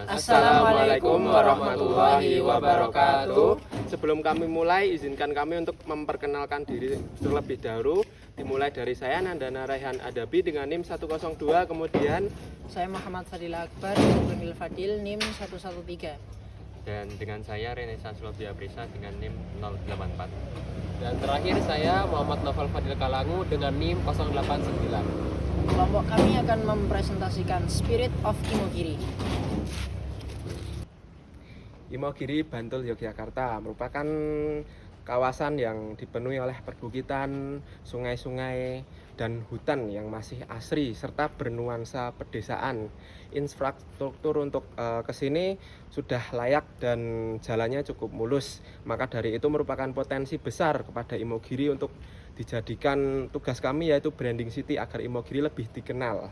Assalamualaikum warahmatullahi wabarakatuh. Sebelum kami mulai, izinkan kami untuk memperkenalkan diri terlebih dahulu. Dimulai dari saya, Nandana Raihan Adabi dengan NIM 102. Kemudian saya Muhammad Fadil Akbar, Emil Fadil, NIM 113. Dan dengan saya Renaissance Lobia Prisa dengan NIM 084. Dan terakhir saya Muhammad Novel Fadil Kalangu dengan NIM 089. Kelompok kami akan mempresentasikan Spirit of Imogiri. Imogiri, Bantul, Yogyakarta merupakan kawasan yang dipenuhi oleh perbukitan, sungai-sungai, dan hutan yang masih asri serta bernuansa pedesaan. Infrastruktur untuk kesini sudah layak dan jalannya cukup mulus. Maka dari itu merupakan potensi besar kepada Imogiri untuk dijadikan tugas kami, yaitu branding city agar Imogiri lebih dikenal.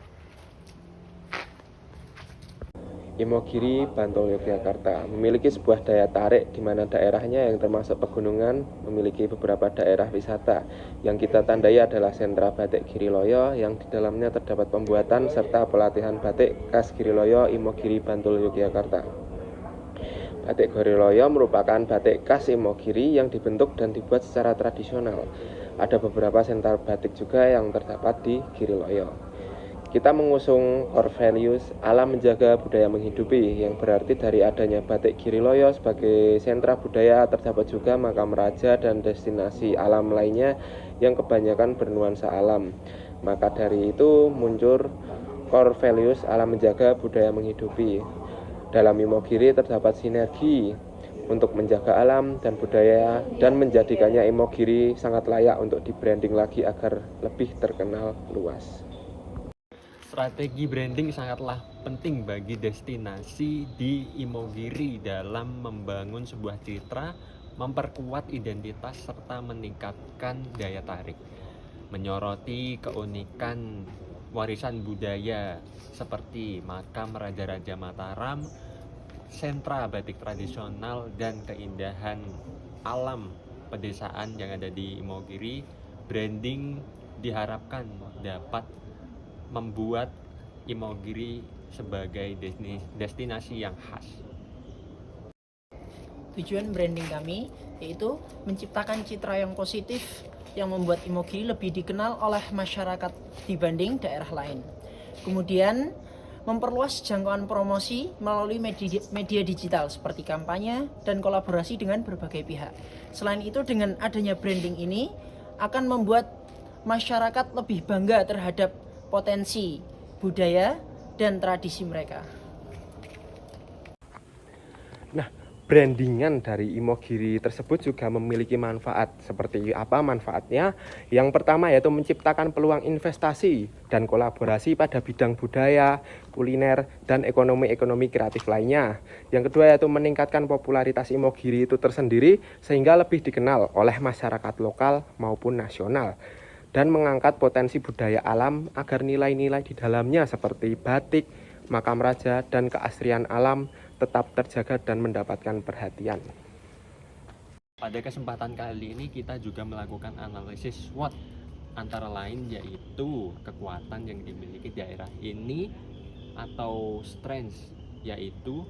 Imogiri, Bantul, Yogyakarta memiliki sebuah daya tarik di mana daerahnya yang termasuk pegunungan memiliki beberapa daerah wisata. Yang kita tandai adalah sentra batik Giriloyo yang di dalamnya terdapat pembuatan serta pelatihan batik khas Giriloyo, Imogiri, Bantul, Yogyakarta. Batik Giriloyo merupakan batik khas Imogiri yang dibentuk dan dibuat secara tradisional. Ada beberapa sentra batik juga yang terdapat di Giriloyo. Kita mengusung core values alam menjaga budaya menghidupi, yang berarti dari adanya batik Giriloyo sebagai sentra budaya terdapat juga makam raja dan destinasi alam lainnya yang kebanyakan bernuansa alam. Maka dari itu muncul core values alam menjaga budaya menghidupi. Dalam Imogiri terdapat sinergi untuk menjaga alam dan budaya dan menjadikannya Imogiri sangat layak untuk di-branding lagi agar lebih terkenal luas. Strategi branding sangatlah penting bagi destinasi di Imogiri dalam membangun sebuah citra, memperkuat identitas, serta meningkatkan daya tarik. Menyoroti keunikan warisan budaya seperti makam Raja-Raja Mataram, sentra batik tradisional, dan keindahan alam pedesaan yang ada di Imogiri, branding diharapkan dapat membuat Imogiri sebagai destinasi yang khas. Tujuan branding kami yaitu menciptakan citra yang positif yang membuat Imogiri lebih dikenal oleh masyarakat dibanding daerah lain. Kemudian memperluas jangkauan promosi melalui media digital seperti kampanye dan kolaborasi dengan berbagai pihak. Selain itu, dengan adanya branding ini akan membuat masyarakat lebih bangga terhadap potensi budaya dan tradisi mereka. Nah, brandingan dari Imogiri tersebut juga memiliki manfaat. Seperti apa manfaatnya? Yang pertama yaitu menciptakan peluang investasi dan kolaborasi pada bidang budaya, kuliner, dan ekonomi kreatif lainnya. Yang kedua yaitu meningkatkan popularitas Imogiri itu tersendiri sehingga lebih dikenal oleh masyarakat lokal maupun nasional. Dan mengangkat potensi budaya alam agar nilai-nilai di dalamnya seperti batik, makam raja, dan keasrian alam tetap terjaga dan mendapatkan perhatian. Pada kesempatan kali ini kita juga melakukan analisis SWOT, antara lain yaitu kekuatan yang dimiliki daerah ini atau strengths, yaitu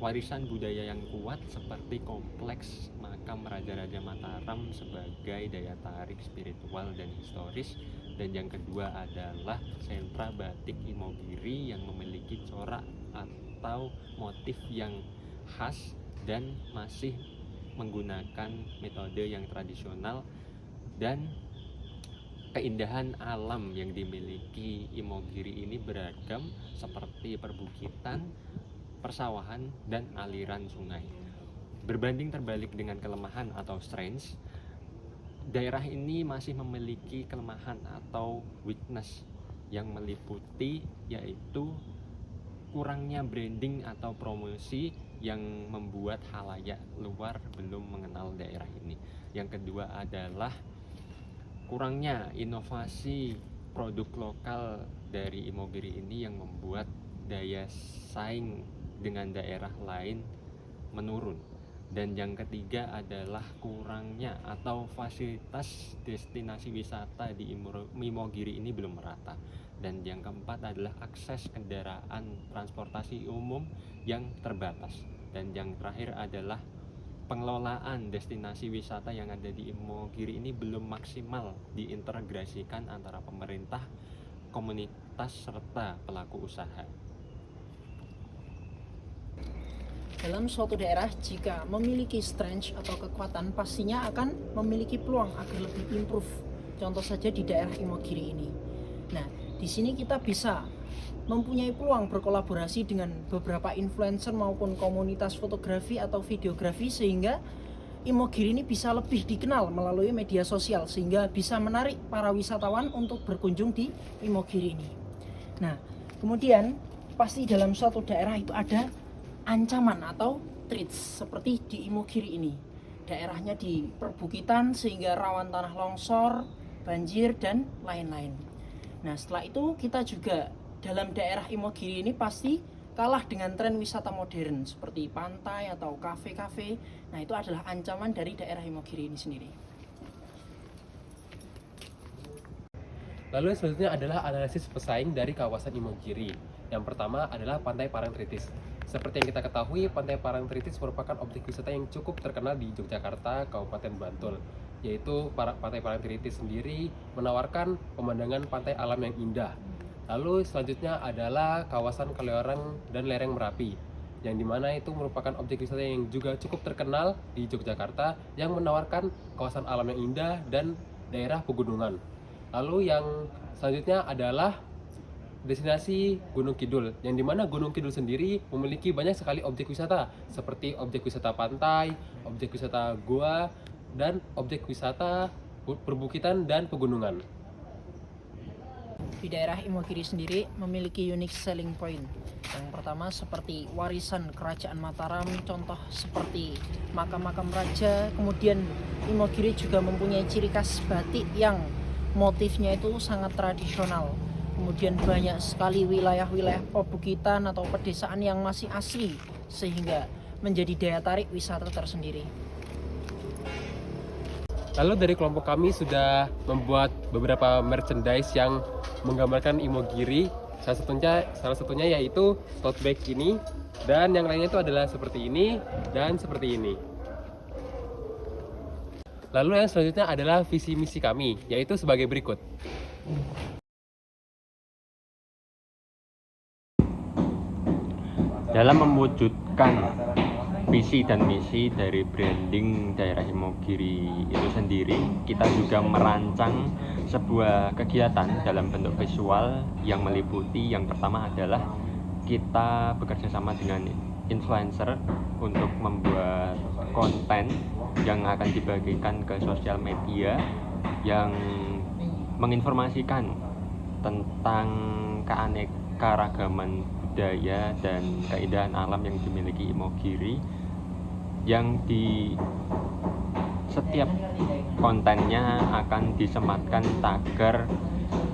warisan budaya yang kuat seperti kompleks makam Raja-Raja Mataram sebagai daya tarik spiritual dan historis. Dan yang kedua adalah sentra batik Imogiri yang memiliki corak atau motif yang khas dan masih menggunakan metode yang tradisional. Dan keindahan alam yang dimiliki Imogiri ini beragam seperti perbukitan, persawahan, dan aliran sungai. Berbanding terbalik dengan kelemahan atau strengths, daerah ini masih memiliki kelemahan atau weakness yang meliputi yaitu kurangnya branding atau promosi yang membuat khalayak luar belum mengenal daerah ini. Yang kedua adalah kurangnya inovasi produk lokal dari Imogiri ini yang membuat daya saing dengan daerah lain menurun. Dan yang ketiga adalah kurangnya atau fasilitas destinasi wisata di Imogiri ini belum merata. Dan yang keempat adalah akses kendaraan transportasi umum yang terbatas. Dan yang terakhir adalah pengelolaan destinasi wisata yang ada di Imogiri ini belum maksimal diintegrasikan antara pemerintah, komunitas, serta pelaku usaha. Dalam suatu daerah, jika memiliki strength atau kekuatan, pastinya akan memiliki peluang agar lebih improve. Contoh saja di daerah Imogiri ini. Nah, di sini kita bisa mempunyai peluang berkolaborasi dengan beberapa influencer maupun komunitas fotografi atau videografi, sehingga Imogiri ini bisa lebih dikenal melalui media sosial, sehingga bisa menarik para wisatawan untuk berkunjung di Imogiri ini. Nah, kemudian pasti dalam suatu daerah itu ada ancaman atau threats seperti di Imogiri ini. Daerahnya di perbukitan sehingga rawan tanah longsor, banjir, dan lain-lain. Nah, setelah itu kita juga dalam daerah Imogiri ini pasti kalah dengan tren wisata modern seperti pantai atau kafe-kafe. Nah, itu adalah ancaman dari daerah Imogiri ini sendiri. Lalu selanjutnya adalah analisis pesaing dari kawasan Imogiri. Yang pertama adalah Pantai Parangtritis. Seperti yang kita ketahui, Pantai Parangtritis merupakan objek wisata yang cukup terkenal di Yogyakarta, Kabupaten Bantul. Yaitu Pantai Parangtritis sendiri menawarkan pemandangan pantai alam yang indah. Lalu selanjutnya adalah kawasan Kaliorang dan lereng Merapi, yang dimana itu merupakan objek wisata yang juga cukup terkenal di Yogyakarta, yang menawarkan kawasan alam yang indah dan daerah pegunungan. Lalu yang selanjutnya adalah destinasi Gunung Kidul, yang dimana Gunung Kidul sendiri memiliki banyak sekali objek wisata, seperti objek wisata pantai, objek wisata gua, dan objek wisata perbukitan dan pegunungan. Di daerah Imogiri sendiri memiliki unique selling point. Yang pertama seperti warisan Kerajaan Mataram, contoh seperti makam-makam raja. Kemudian Imogiri juga mempunyai ciri khas batik yang motifnya itu sangat tradisional. Kemudian banyak sekali wilayah-wilayah perbukitan atau pedesaan yang masih asli, sehingga menjadi daya tarik wisata tersendiri. Lalu dari kelompok kami sudah membuat beberapa merchandise yang menggambarkan Imogiri. Salah satunya yaitu tote bag ini, dan yang lainnya itu adalah seperti ini dan seperti ini. Lalu yang selanjutnya adalah visi misi kami, yaitu sebagai berikut. Dalam mewujudkan visi dan misi dari branding daerah Imogiri itu sendiri, kita juga merancang sebuah kegiatan dalam bentuk visual yang meliputi, yang pertama adalah kita bekerja sama dengan influencer untuk membuat konten yang akan dibagikan ke sosial media yang menginformasikan tentang keanekaragaman budaya dan keindahan alam yang dimiliki Imogiri, yang di setiap kontennya akan disematkan tagar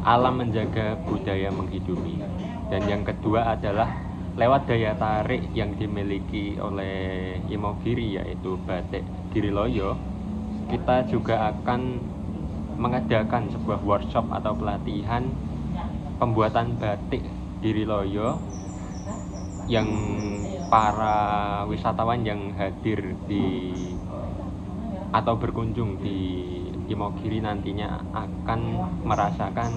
alam menjaga budaya menghidupi. Dan yang kedua adalah lewat daya tarik yang dimiliki oleh Imogiri, yaitu batik Giriloyo, kita juga akan mengadakan sebuah workshop atau pelatihan pembuatan batik Giriloyo yang para wisatawan yang hadir di atau berkunjung di Imogiri nantinya akan merasakan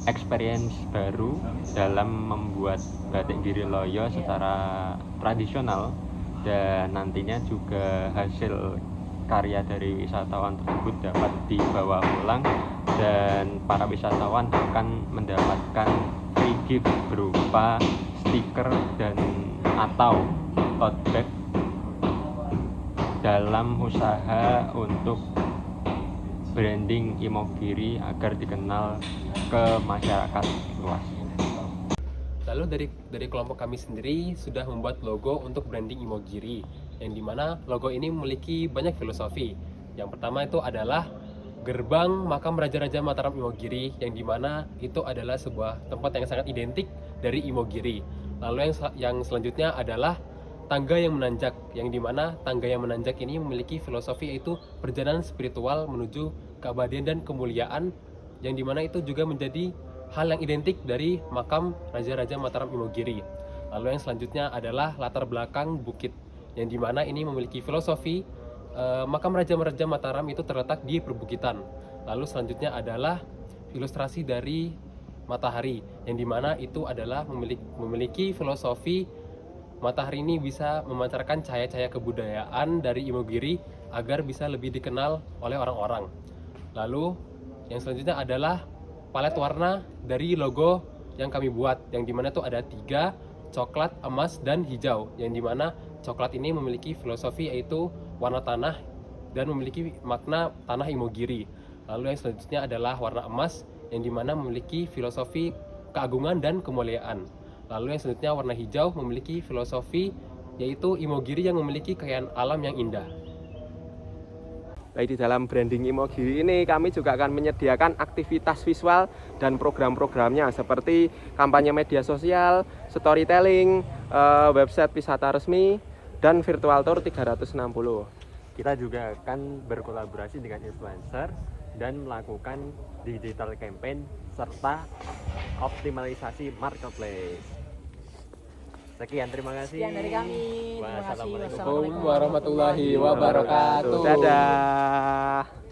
experience baru dalam membuat batik Giriloyo secara tradisional, dan nantinya juga hasil karya dari wisatawan tersebut dapat dibawa pulang dan para wisatawan akan mendapatkan free gift berupa stiker dan atau tote bag dalam usaha untuk branding Imogiri agar dikenal ke masyarakat luas. Lalu dari kelompok kami sendiri sudah membuat logo untuk branding Imogiri, yang dimana logo ini memiliki banyak filosofi. Yang pertama itu adalah gerbang makam Raja-Raja Mataram Imogiri, yang dimana itu adalah sebuah tempat yang sangat identik dari Imogiri. Lalu yang selanjutnya adalah tangga yang menanjak, yang dimana tangga yang menanjak ini memiliki filosofi yaitu perjalanan spiritual menuju keabadian dan kemuliaan, yang dimana itu juga menjadi hal yang identik dari makam Raja-Raja Mataram Imogiri. Lalu yang selanjutnya adalah latar belakang bukit, yang dimana ini memiliki filosofi makam Raja-Raja Mataram itu terletak di perbukitan. Lalu selanjutnya adalah ilustrasi dari matahari, yang dimana itu adalah memiliki filosofi matahari ini bisa memancarkan cahaya-cahaya kebudayaan dari Imogiri agar bisa lebih dikenal oleh orang-orang. Lalu yang selanjutnya adalah palet warna dari logo yang kami buat, yang dimana itu ada 3, coklat, emas, dan hijau, yang dimana coklat ini memiliki filosofi yaitu warna tanah dan memiliki makna tanah Imogiri. Lalu yang selanjutnya adalah warna emas, yang dimana memiliki filosofi keagungan dan kemuliaan. Lalu yang selanjutnya warna hijau memiliki filosofi yaitu Imogiri yang memiliki kekayaan alam yang indah. Baik, di dalam branding Imogiri ini kami juga akan menyediakan aktivitas visual dan program-programnya seperti kampanye media sosial, storytelling, website wisata resmi, dan virtual tour 360. Kita juga akan berkolaborasi dengan influencer dan melakukan digital campaign serta optimalisasi marketplace. Sekian, terima kasih. Sekian dari kami. Terima kasih. Wassalamualaikum Wassalamualaikum Warahmatullahi wabarakatuh. Dadah.